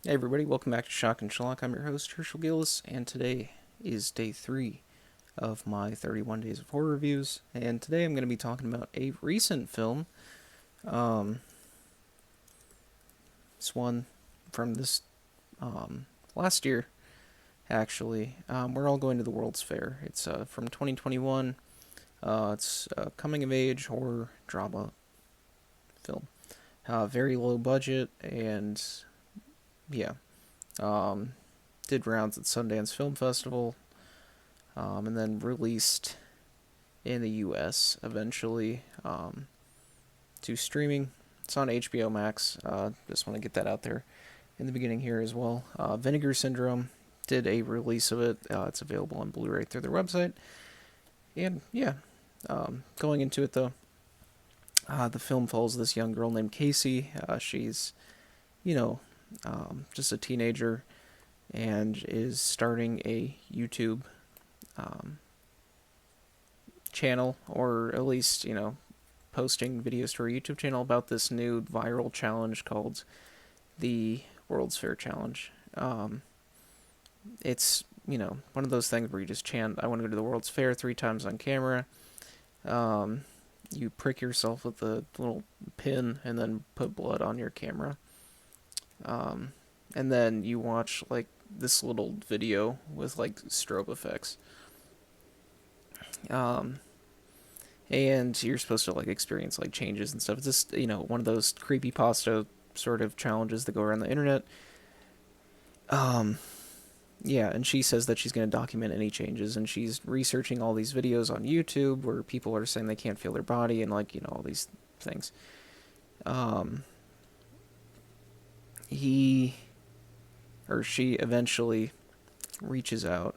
Hey everybody, welcome back to Shock and Sherlock. I'm your host, Herschel Gillis, and today is day 3 of my 31 Days of Horror reviews. And today I'm going to be talking about a recent film. Um, this one from this last year, actually. We're all going to the World's Fair. It's from 2021. It's a coming of age horror drama film. Very low budget, and yeah. Um, did rounds at Sundance Film Festival, and then released in the U.S. eventually to streaming. It's on HBO Max. Just want to get that out there in the beginning here as well. Vinegar Syndrome did a release of it. It's available on Blu-ray through their website. And yeah, going into it though, the film follows this young girl named Casey. She's, you know, just a teenager and is starting a YouTube um, channel, or at least, posting videos to her YouTube channel about this new viral challenge called the World's Fair Challenge. It's, one of those things where you just chant, I want to go to the World's Fair 3 times on camera. You prick yourself with a little pin and then put blood on your camera. And then you watch, like, this little video with, like, strobe effects. Um, and you're supposed to like experience like changes and stuff. It's just one of those creepy pasta sort of challenges that go around the internet. Um, yeah, and she says that she's going to document any changes, and she's researching all these videos on YouTube where people are saying they can't feel their body and like all these things. Um, he or she eventually reaches out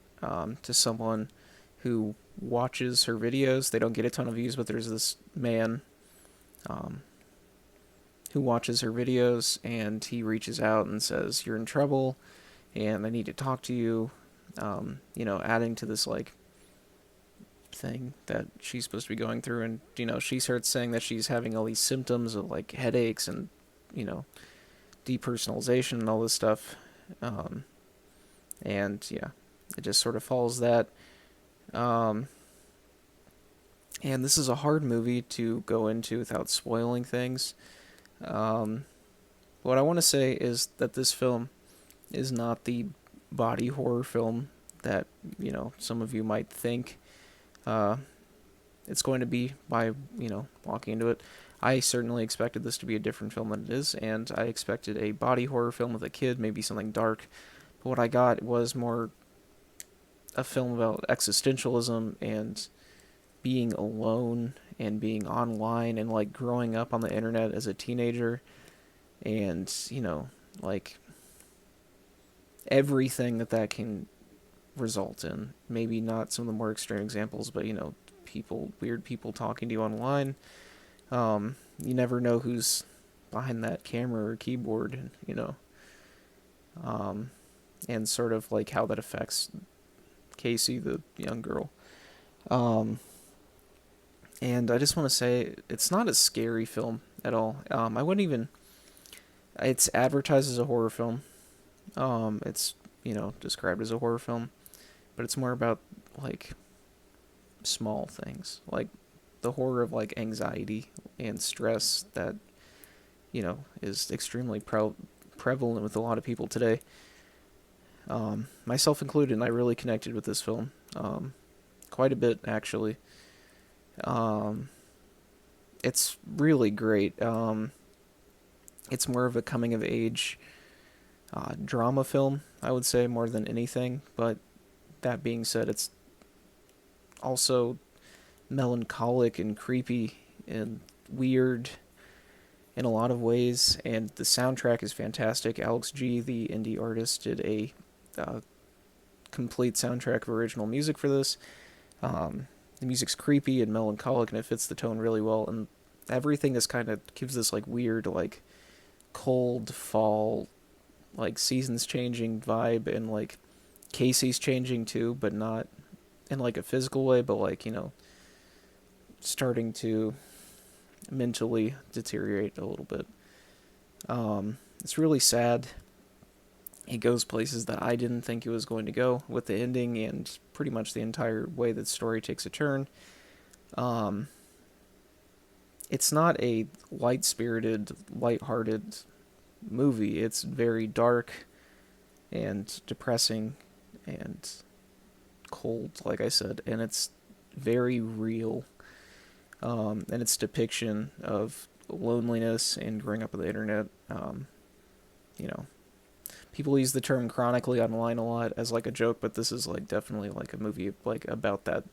to someone who watches her videos. They don't get a ton of views, but there's this man um, who watches her videos, and he reaches out and says, "You're in trouble, and I need to talk to you." Adding to this like thing that she's supposed to be going through, and she starts saying that she's having all these symptoms of like headaches and you know depersonalization and all this stuff, um, and yeah, it just sort of follows that. Um, and this is a hard movie to go into without spoiling things. Um, what I want to say is that this film is not the body horror film that some of you might think uh, it's going to be by walking into it. I certainly expected this to be a different film than it is, and I expected a body horror film with a kid, maybe something dark. But what I got was more a film about existentialism and being alone and being online and like growing up on the internet as a teenager, and like everything that can result in. Maybe not some of the more extreme examples, but weird people talking to you online. You never know who's behind that camera or keyboard, um, and sort of like how that affects Casey, the young girl. Um, and I just want to say it's not a scary film at all. I wouldn't even. It's advertised as a horror film. It's described as a horror film, but it's more about like small things, like the horror of like anxiety and stress that is extremely prevalent with a lot of people today, myself included. And I really connected with this film quite a bit, actually. Um, it's really great. It's more of a coming of age drama film, I would say, more than anything. But that being said, it's also melancholic and creepy and weird in a lot of ways, and the soundtrack is fantastic. Alex G, the indie artist, did a uh, complete soundtrack of original music for this. The music's creepy and melancholic, and it fits the tone really well. And everything is kind of gives this like weird, like cold fall, like seasons changing vibe, and like Casey's changing too, but not in like a physical way, but like starting to mentally deteriorate a little bit. It's really sad. It goes places that I didn't think it was going to go with the ending and pretty much the entire way that the story takes a turn. Um, it's not a light-spirited, light-hearted movie. It's very dark and depressing and cold, like I said, and it's very real. And its depiction of loneliness and growing up on the internet. You know, people use the term chronically online a lot as like a joke, but this is like definitely like a movie like about that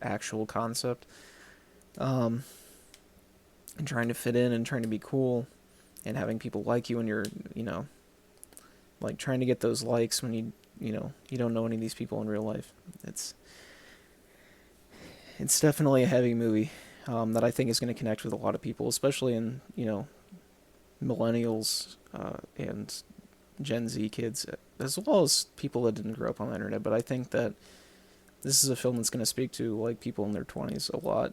actual concept. Um, and trying to fit in and trying to be cool and having people like you when you're, you know, like trying to get those likes when you don't know any of these people in real life. It's it's definitely a heavy movie that I think is going to connect with a lot of people, especially in millennials and Gen Z kids, as well as people that didn't grow up on the internet. But I think that this is a film that's going to speak to like people in their 20s a lot.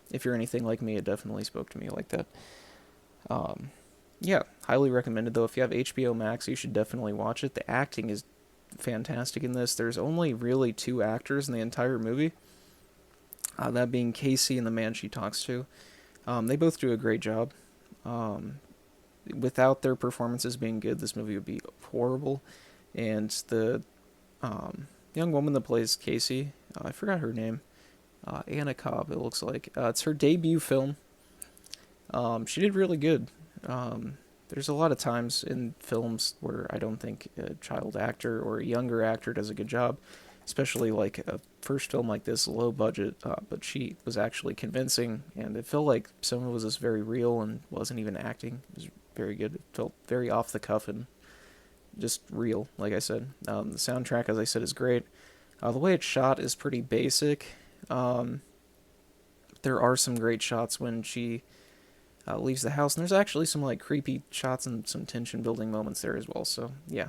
If you're anything like me, it definitely spoke to me like that. Um, yeah, highly recommended though. If you have HBO Max, you should definitely watch it. The acting is fantastic in this. There's only really two actors in the entire movie, that being Casey and the man she talks to. They both do a great job. Um, Without their performances being good, this movie would be horrible. And the young woman that plays Casey, I forgot her name, Anna Cobb, it looks like. It's her debut film. She did really good. There's a lot of times in films where I don't think a child actor or a younger actor does a good job, especially like a first film like this, low budget, but she was actually convincing, and it felt like some of it was just very real and wasn't even acting. It was very good. It felt very off the cuff and just real, like I said. The soundtrack, as I said, is great. The way it's shot is pretty basic. Um, there are some great shots when she leaves the house, and there's actually some like creepy shots and some tension building moments there as well. So yeah,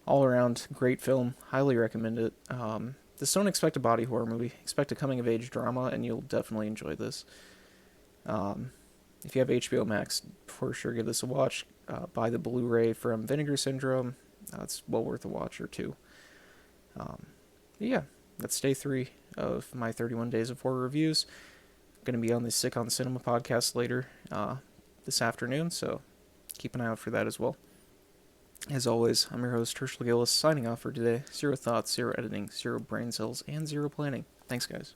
all around great film. Highly recommend it. Just don't expect a body horror movie. Expect a coming of age drama, and you'll definitely enjoy this. Um, if you have HBO Max, for sure give this a watch. Buy the Blu-ray from Vinegar Syndrome. It's well worth a watch or two. Um, yeah, that's day 3 of my 31 Days of Horror reviews. Going to be on the Sick on Cinema podcast later this afternoon, so keep an eye out for that as well. As always, I'm your host, Herschel Gillis, signing off for today. Zero thoughts, zero editing, zero brain cells, and zero planning. Thanks, guys.